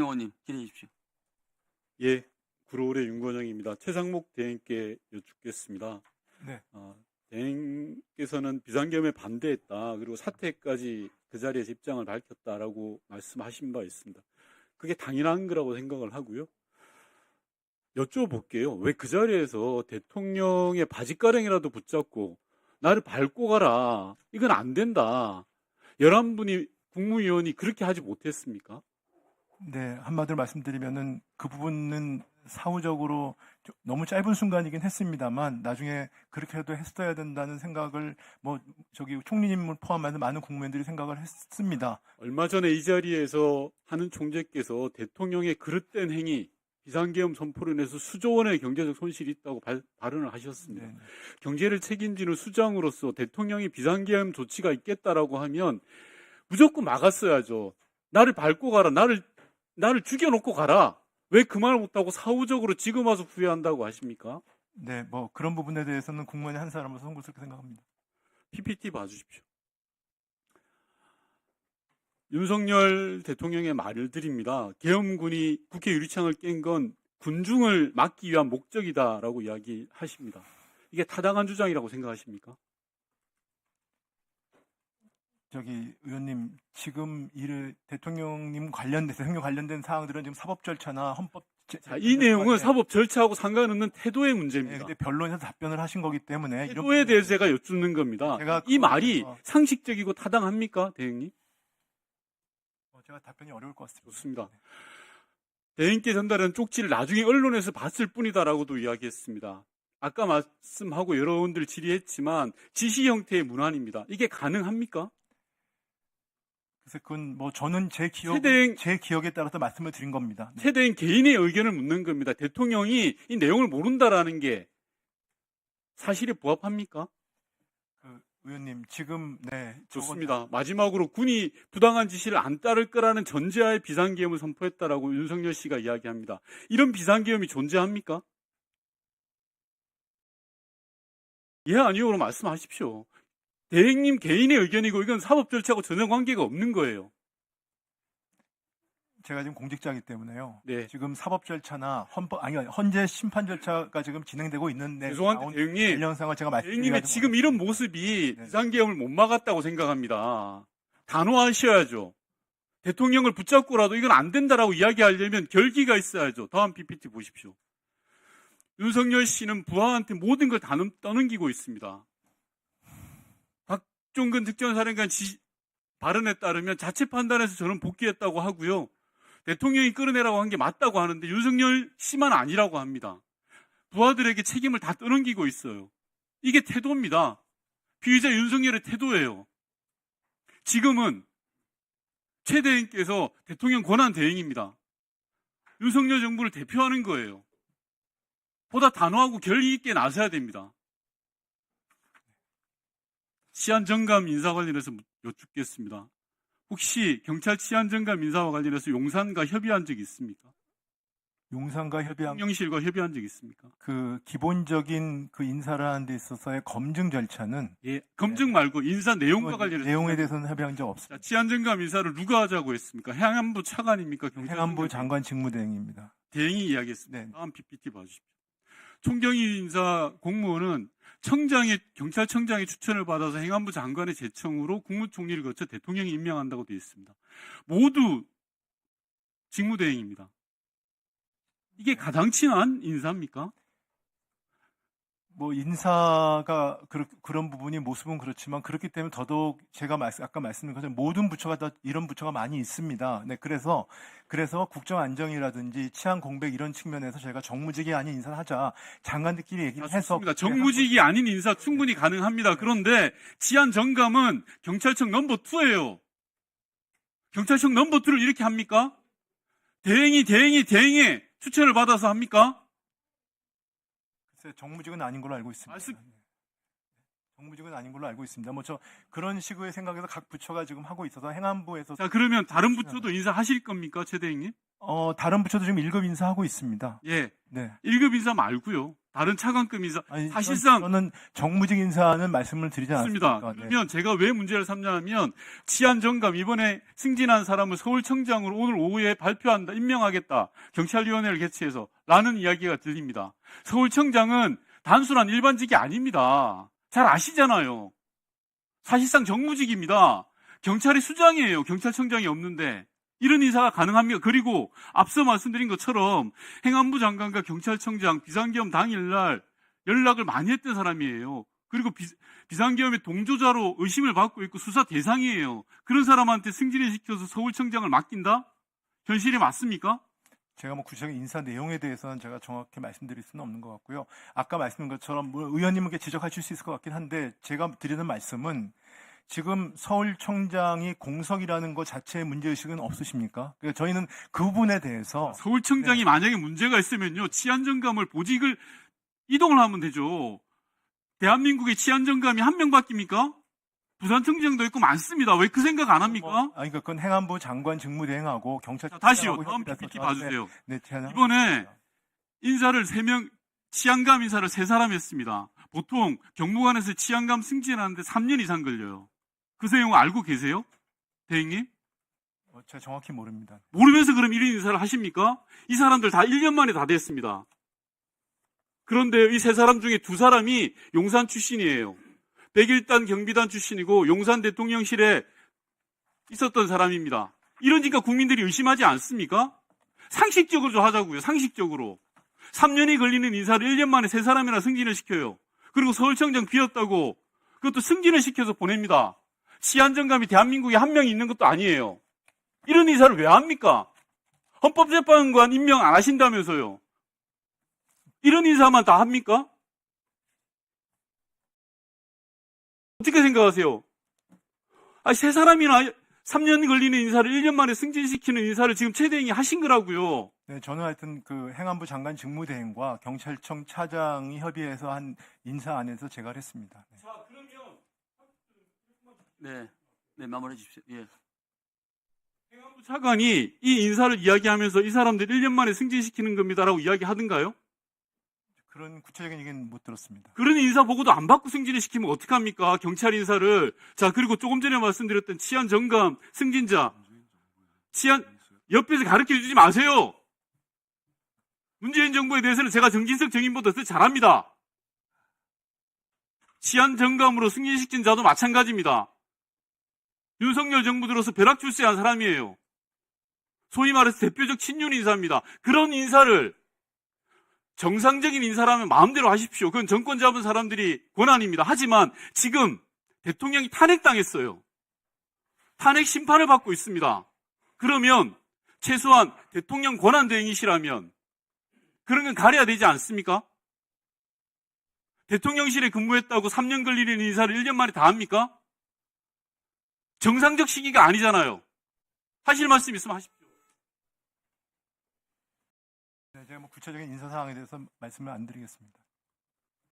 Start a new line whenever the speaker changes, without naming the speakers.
의원님 질의해 주십시오.
예, 구로울의 윤건영입니다. 최상목 대행께 여쭙겠습니다.
네.
대행께서는 비상계엄에 반대했다. 그리고 사퇴까지 그 자리에서 입장을 밝혔다라고 말씀하신 바 있습니다. 그게 당연한 거라고 생각을 하고요. 여쭤볼게요. 왜 그 자리에서 대통령의 바지가랑이라도 붙잡고 나를 밟고 가라. 이건 안 된다. 11분이 국무위원이 그렇게 하지 못했습니까?
네, 한마디로 말씀드리면은 그 부분은 사후적으로 너무 짧은 순간이긴 했습니다만 나중에 그렇게라도 했어야 된다는 생각을 총리님을 포함해서 많은 국민들이 생각을 했습니다.
얼마 전에 이 자리에서 하는 총재께서 대통령의 그릇된 행위, 비상계엄 선포를 인해서 수조 원의 경제적 손실이 있다고 발언을 하셨습니다.
네.
경제를 책임지는 수장으로서 대통령이 비상계엄 조치가 있겠다라고 하면 무조건 막았어야죠. 나를 밟고 가라. 나를 죽여놓고 가라. 왜 그 말을 못하고 사후적으로 지금 와서 후회한다고 하십니까?
네, 그런 부분에 대해서는 국민의 한 사람으로서 송구스럽게 생각합니다.
PPT 봐주십시오. 윤석열 대통령의 말들입니다. 계엄군이 국회 유리창을 깬 건 군중을 막기 위한 목적이다라고 이야기하십니다. 이게 타당한 주장이라고 생각하십니까?
의원님, 지금 대통령 관련된 사항들은 지금 사법 절차나 헌법
이 내용은 사법 절차하고 상관없는 태도의 문제입니다.
근데 변론에서 답변을 하신 거기 때문에
태도에 대해서 제가 여쭙는 겁니다. 이 말이 상식적이고 타당합니까, 대행님?
제가 답변이 어려울 것 같습니다.
좋습니다. 대행께 전달한 쪽지를 나중에 언론에서 봤을 뿐이다라고도 이야기했습니다. 아까 말씀하고 여러분들 질의했지만 지시 형태의 문안입니다. 이게 가능합니까?
그래서 그건 저는 제 기억에 따라서 말씀을 드린 겁니다.
최 대행 개인의 의견을 묻는 겁니다. 대통령이 이 내용을 모른다라는 게 사실에 부합합니까?
의원님, 지금
좋습니다. 마지막으로 군이 부당한 지시를 안 따를 거라는 전제하에 비상계엄을 선포했다라고 윤석열 씨가 이야기합니다. 이런 비상계엄이 존재합니까? 예, 아니요로 말씀하십시오. 대행님 개인의 의견이고 이건 사법 절차하고 전혀 관계가 없는 거예요.
제가 지금 공직자이기 때문에요.
네.
지금 사법 절차나 헌재 심판 절차가 지금 진행되고 있는데
죄송한데 대행님,
관련상을 제가
대행님의 지금 이런 모습이
네.
비상계엄을 못 막았다고 생각합니다. 단호하셔야죠. 대통령을 붙잡고라도 이건 안 된다라고 이야기하려면 결기가 있어야죠. 다음 PPT 보십시오. 윤석열 씨는 부하한테 모든 걸 다 떠넘기고 있습니다. 박종근 특전사령관 발언에 따르면 자체 판단해서 저는 복귀했다고 하고요. 대통령이 끌어내라고 한 게 맞다고 하는데 윤석열 씨만 아니라고 합니다. 부하들에게 책임을 다 떠넘기고 있어요. 이게 태도입니다. 피의자 윤석열의 태도예요. 지금은 최 대행께서 대통령 권한 대행입니다. 윤석열 정부를 대표하는 거예요. 보다 단호하고 결의 있게 나서야 됩니다. 치안정감 인사 관련해서 여쭙겠습니다. 혹시 경찰 치안정감 인사와 관련해서 용산과 협의한 적이 있습니까?
용산과
대통령실과 협의한 적이 있습니까?
기본적인 인사를 하는 데 있어서의 검증 절차는
검증 말고 인사 내용과 관련해서
내용에 대해서는 협의한 적 없습니다.
치안정감 인사를 누가 하자고 했습니까? 행안부 차관입니까?
행안부 장관 직무대행입니다.
대행이 이야기했습니다.
네.
다음 PPT 봐주십시오. 총경위 인사 공무원은 경찰청장의 추천을 받아서 행안부 장관의 제청으로 국무총리를 거쳐 대통령이 임명한다고 되어 있습니다. 모두 직무대행입니다. 이게 가당치한 인사입니까?
인사가 그런 부분이 모습은 그렇지만 그렇기 때문에 더더욱 제가 아까 말씀드린 것처럼 모든 부처가 다 이런 부처가 많이 있습니다. 네, 그래서 국정 안정이라든지 치안 공백 이런 측면에서 저희가 정무직이 아닌 인사를 하자 장관들끼리 얘기를 해서
정무직이 아닌 인사 충분히 가능합니다. 그런데 치안 정감은 경찰청 넘버 2예요. 경찰청 넘버 2를 이렇게 합니까? 대행의 추천을 받아서 합니까?
정무직은 아닌 걸로 알고 있습니다. 정무직은 아닌 걸로 알고 있습니다. 그런 식의 생각에서 각 부처가 지금 하고 있어서 행안부에서.
자, 그러면 다른 부처도 인사하실 겁니까, 최 대행님?
다른 부처도 지금 1급 인사하고 있습니다.
예.
네.
1급 인사 말고요. 다른 차관급 인사
아니,
사실상
저는 정무직 인사는 말씀을 드리지
맞습니다.
않았습니다. 네.
그러면 제가 왜 문제를 삼냐면 치안정감 이번에 승진한 사람을 서울청장으로 오늘 오후에 발표한다, 임명하겠다, 경찰위원회를 개최해서 라는 이야기가 들립니다. 서울청장은 단순한 일반직이 아닙니다. 잘 아시잖아요. 사실상 정무직입니다. 경찰의 수장이에요. 경찰청장이 없는데. 이런 인사가 가능합니까? 그리고 앞서 말씀드린 것처럼 행안부 장관과 경찰청장 비상계엄 당일날 연락을 많이 했던 사람이에요. 그리고 비상계엄의 동조자로 의심을 받고 있고 수사 대상이에요. 그런 사람한테 승진을 시켜서 서울청장을 맡긴다? 현실이 맞습니까?
제가 뭐 구체적인 인사 내용에 대해서는 제가 정확히 말씀드릴 수는 없는 것 같고요. 아까 말씀드린 것처럼 뭐 의원님께 지적하실 수 있을 것 같긴 한데 제가 드리는 말씀은 지금 서울청장이 공석이라는 것 자체의 문제의식은 없으십니까? 그러니까 저희는 그 부분에 대해서
서울청장이 만약에 문제가 있으면요, 치안정감을 보직을 이동을 하면 되죠. 대한민국의 치안정감이 한 명 바뀝니까? 부산청장도 있고 많습니다. 왜 그 생각 안 합니까?
그러니까 그건 행안부 장관 직무대행하고 경찰
자, 다시요. 다음 PPT 봐주세요.
네,
이번에 인사를 3명, 치안감 인사를 3사람 했습니다. 보통 경무관에서 치안감 승진하는데 3년 이상 걸려요. 그 내용 알고 계세요? 대행님?
제가 정확히 모릅니다.
모르면서 그럼 이런 인사를 하십니까? 이 사람들 다 1년 만에 다 됐습니다. 그런데 이 3사람 중에 2사람이 용산 출신이에요. 101단 경비단 출신이고 용산 대통령실에 있었던 사람입니다. 이러니까 국민들이 의심하지 않습니까? 상식적으로 좀 하자고요. 상식적으로. 3년이 걸리는 인사를 1년 만에 3사람이나 승진을 시켜요. 그리고 서울청장 비었다고 그것도 승진을 시켜서 보냅니다. 치안정감이 대한민국에 한 명 있는 것도 아니에요. 이런 인사를 왜 합니까? 헌법재판관 임명 안 하신다면서요. 이런 인사만 다 합니까? 어떻게 생각하세요? 3사람이나 3년 걸리는 인사를 1년 만에 승진시키는 인사를 지금 최대행이 하신 거라고요.
네, 저는 하여튼 그 행안부 장관 직무대행과 경찰청 차장이 협의해서 한 인사 안에서 제가 했습니다. 네.
자, 그러면
네, 마무리해 주십시오. 예.
행안부 차관이 이 인사를 이야기하면서 이 사람들 1년 만에 승진시키는 겁니다라고 이야기하던가요?
그런 구체적인 얘기는 못 들었습니다.
그런 인사 보고도 안 받고 승진을 시키면 어떡합니까? 경찰 인사를. 자, 그리고 조금 전에 말씀드렸던 치안 정감 승진자. 옆에서 가르쳐 주지 마세요. 문재인 정부에 대해서는 제가 정진석 정인보다 더 잘합니다. 치안 정감으로 승진시킨 자도 마찬가지입니다. 윤석열 정부 들어서 벼락 출세한 사람이에요. 소위 말해서 대표적 친윤 인사입니다. 그런 인사를 정상적인 인사라면 마음대로 하십시오. 그건 정권 잡은 사람들이 권한입니다. 하지만 지금 대통령이 탄핵당했어요. 탄핵 심판을 받고 있습니다. 그러면 최소한 대통령 권한 대행이시라면 그런 건 가려야 되지 않습니까? 대통령실에 근무했다고 3년 걸리는 인사를 1년 만에 다 합니까? 정상적 시기가 아니잖아요. 하실 말씀 있으면 하십시오.
네, 제가 뭐 구체적인 인사 사항에 대해서 말씀을 안 드리겠습니다.